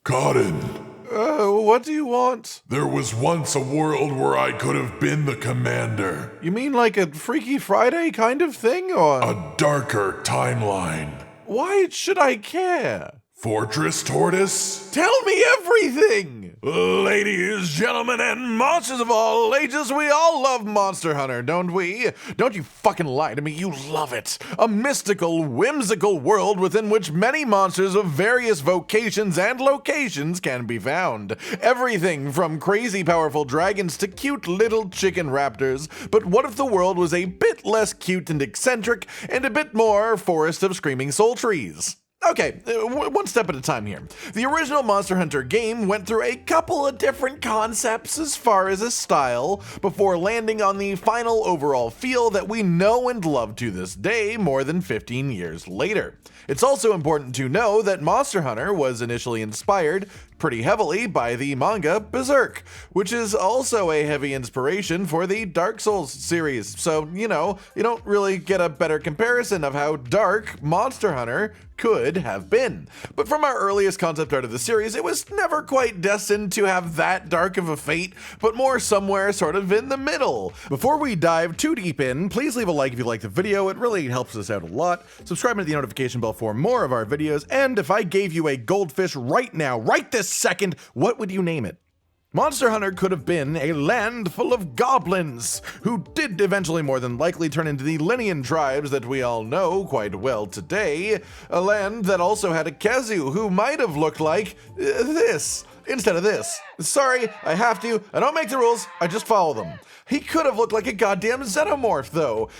Cotton. What do you want? There was once a world where I could have been the commander. You mean like a Freaky Friday kind of thing, or? A darker timeline. Why should I care? Fortress Tortoise? Tell me everything! Ladies, gentlemen, and Monsters of all ages, we all love Monster Hunter, don't we? Don't you fucking lie to me, you love it. A mystical, whimsical world within which many monsters of various vocations and locations can be found. Everything from crazy powerful dragons to cute little chicken raptors. But what if the world was a bit less cute and eccentric and a bit more Forest of Screaming Soul Trees? Okay, one step at a time here. The original Monster Hunter game went through a couple of different concepts as far as a style before landing on the final overall feel that we know and love to this day more than 15 years later. It's also important to know that Monster Hunter was initially inspired pretty heavily by the manga Berserk, which is also a heavy inspiration for the Dark Souls series. So, you know, you don't really get a better comparison of how dark Monster Hunter could have been. But from our earliest concept art of the series, it was never quite destined to have that dark of a fate, but more somewhere sort of in the middle. Before we dive too deep in, please leave a like if you like the video. It really helps us out a lot. Subscribe to the notification bell for more of our videos. And if I gave you a goldfish right now, right this second, what would you name it? Monster Hunter could have been a land full of goblins, who did eventually more than likely turn into the Linean tribes that we all know quite well today. A land that also had a Khezu who might have looked like this, instead of this. Sorry, I have to. I don't make the rules, I just follow them. He could have looked like a goddamn xenomorph, though.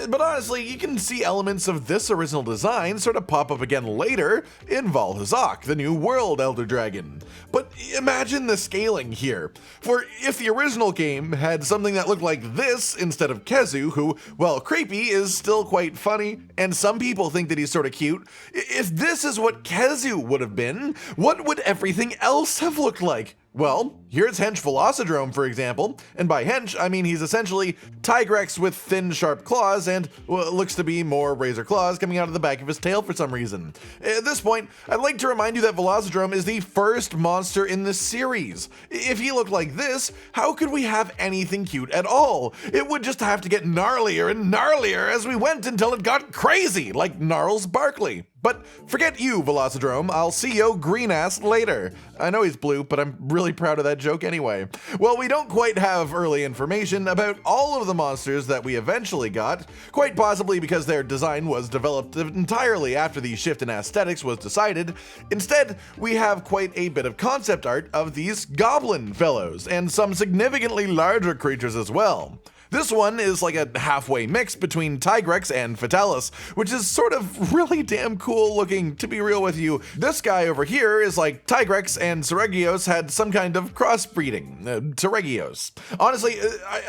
But honestly, you can see elements of this original design sort of pop up again later in Valhazak, the new world Elder Dragon. But imagine the scaling here. For if the original game had something that looked like this instead of Khezu, who, while creepy, is still quite funny, and some people think that he's sort of cute, if this is what Khezu would have been, what would everything else have looked like? Well, here's Hench Velocidrome, for example, and by Hench, I mean he's essentially Tigrex with thin, sharp claws and what looks to be more razor claws coming out of the back of his tail for some reason. At this point, I'd like to remind you that Velocidrome is the first monster in the series. If he looked like this, how could we have anything cute at all? It would just have to get gnarlier and gnarlier as we went until it got crazy, like Gnarls Barkley. But forget you, Velocidrome, I'll see yo green ass later. I know he's blue, but I'm really proud of that joke anyway. Well, we don't quite have early information about all of the monsters that we eventually got, quite possibly because their design was developed entirely after the shift in aesthetics was decided. Instead, we have quite a bit of concept art of these goblin fellows, and some significantly larger creatures as well. This one is like a halfway mix between Tigrex and Fatalis, which is sort of really damn cool looking, to be real with you. This guy over here is like Tigrex and Seregios had some kind of crossbreeding. Seregios. Honestly,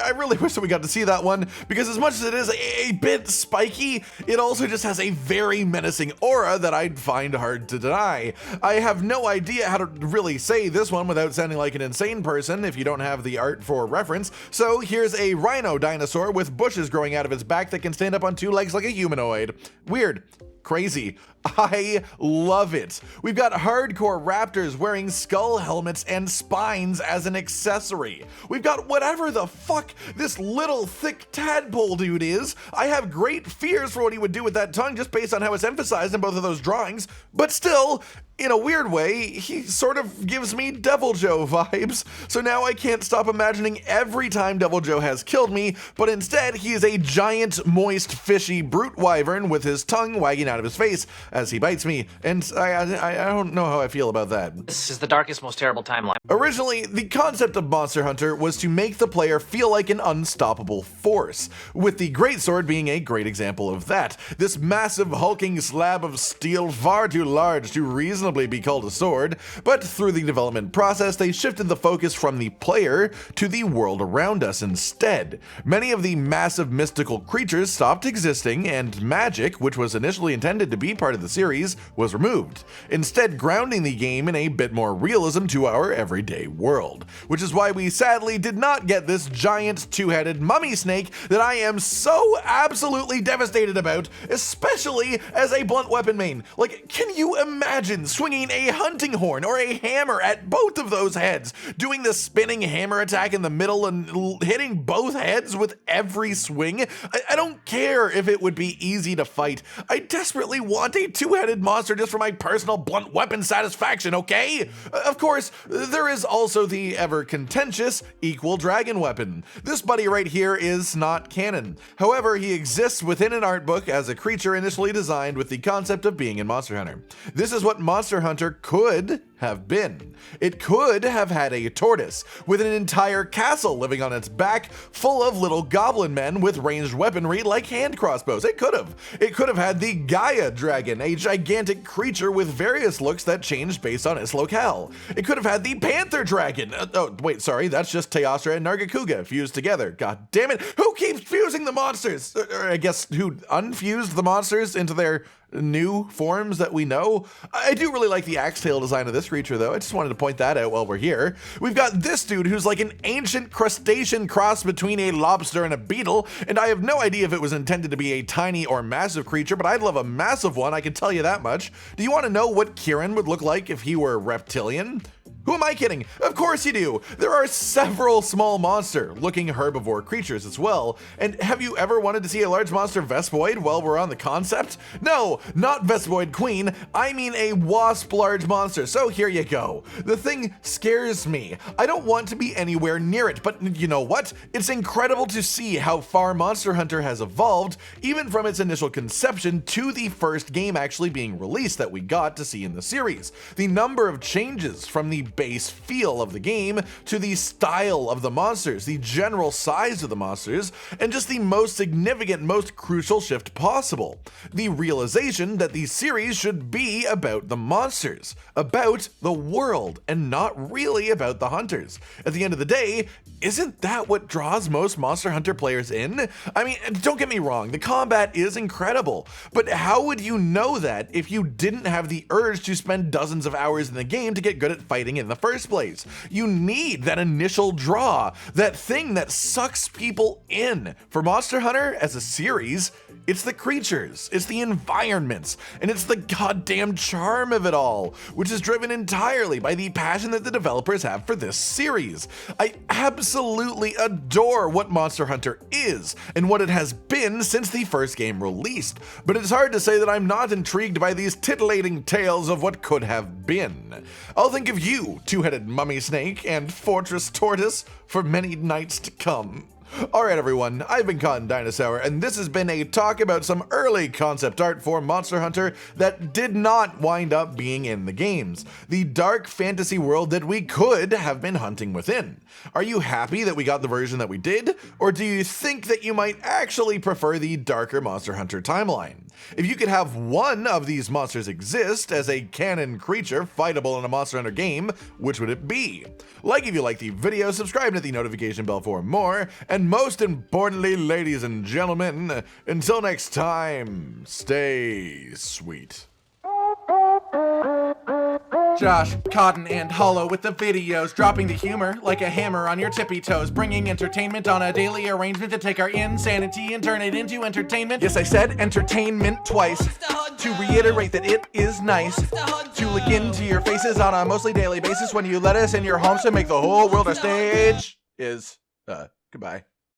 I really wish that we got to see that one, because as much as it is a bit spiky, it also just has a very menacing aura that I'd find hard to deny. I have no idea how to really say this one without sounding like an insane person if you don't have the art for reference, so here's a rhino dinosaur with bushes growing out of its back that can stand up on two legs like a humanoid. Weird. Crazy. I love it. We've got hardcore raptors wearing skull helmets and spines as an accessory. We've got whatever the fuck this little thick tadpole dude is. I have great fears for what he would do with that tongue just based on how it's emphasized in both of those drawings, but still, in a weird way, he sort of gives me Devil Joe vibes, so now I can't stop imagining every time Devil Joe has killed me, but instead he is a giant, moist, fishy brute wyvern with his tongue wagging out of his face as he bites me, and I don't know how I feel about that. This is the darkest, most terrible timeline. Originally, the concept of Monster Hunter was to make the player feel like an unstoppable force, with the greatsword being a great example of that. This massive hulking slab of steel far too large to reasonably be called a sword, but through the development process they shifted the focus from the player to the world around us instead. Many of the massive mystical creatures stopped existing, and magic, which was initially intended to be part of the the series was removed, instead grounding the game in a bit more realism to our everyday world, which is why we sadly did not get this giant two-headed mummy snake that I am so absolutely devastated about, especially as a blunt weapon main. Like, can you imagine swinging a hunting horn or a hammer at both of those heads, doing the spinning hammer attack in the middle and hitting both heads with every swing? I don't care if it would be easy to fight. I desperately want a two-headed monster just for my personal blunt weapon satisfaction, okay? Of course, there is also the ever-contentious equal dragon weapon. This buddy right here is not canon. However, he exists within an art book as a creature initially designed with the concept of being in Monster Hunter. This is what Monster Hunter could have been. It could have had a tortoise with an entire castle living on its back full of little goblin men with ranged weaponry like hand crossbows. It could have. It could have had the Gaia dragon, a gigantic creature with various looks that changed based on its locale. It could have had the panther dragon. Oh, wait, sorry, that's just Teostra and Nargacuga fused together. God damn it. Who keeps fusing the monsters? Or I guess who unfused the monsters into their new forms that we know? I do really like the axe tail design of this creature though. I just wanted to point that out while we're here. We've got this dude who's like an ancient crustacean cross between a lobster and a beetle, and I have no idea if it was intended to be a tiny or massive creature, but I'd love a massive one, I can tell you that much. Do you want to know what Kieran would look like if he were reptilian? Who am I kidding? Of course you do! There are several small monster-looking herbivore creatures as well, and have you ever wanted to see a large monster Vespoid while we're on the concept? No, not Vespoid Queen, I mean a wasp large monster, so here you go. The thing scares me. I don't want to be anywhere near it, but you know what? It's incredible to see how far Monster Hunter has evolved, even from its initial conception to the first game actually being released that we got to see in the series. The number of changes from the base feel of the game to the style of the monsters, the general size of the monsters, and just the most significant, most crucial shift possible. The realization that the series should be about the monsters, about the world, and not really about the hunters. At the end of the day, isn't that what draws most Monster Hunter players in? I mean, don't get me wrong, the combat is incredible, but how would you know that if you didn't have the urge to spend dozens of hours in the game to get good at fighting in the first place? You need that initial draw, that thing that sucks people in. For Monster Hunter as a series, it's the creatures, it's the environments, and it's the goddamn charm of it all, which is driven entirely by the passion that the developers have for this series. I absolutely adore what Monster Hunter is, and what it has been since the first game released, but it's hard to say that I'm not intrigued by these titillating tales of what could have been. I'll think of you, two-headed mummy snake and fortress tortoise, for many nights to come. Alright everyone, I've been Cotton Dinosaur, and this has been a talk about some early concept art for Monster Hunter that did not wind up being in the games. The dark fantasy world that we could have been hunting within. Are you happy that we got the version that we did? Or do you think that you might actually prefer the darker Monster Hunter timeline? If you could have one of these monsters exist as a canon creature fightable in a Monster Hunter game, which would it be? Like if you liked the video, subscribe and hit the notification bell for more, and most importantly, ladies and gentlemen, until next time, stay sweet. Josh, Cotton, and Hollow with the videos, dropping the humor like a hammer on your tippy toes, bringing entertainment on a daily arrangement to take our insanity and turn it into entertainment. Yes, I said entertainment twice, to reiterate that it is nice to look into your faces on a mostly daily basis when you let us in your homes to make the whole world a stage. Goodbye.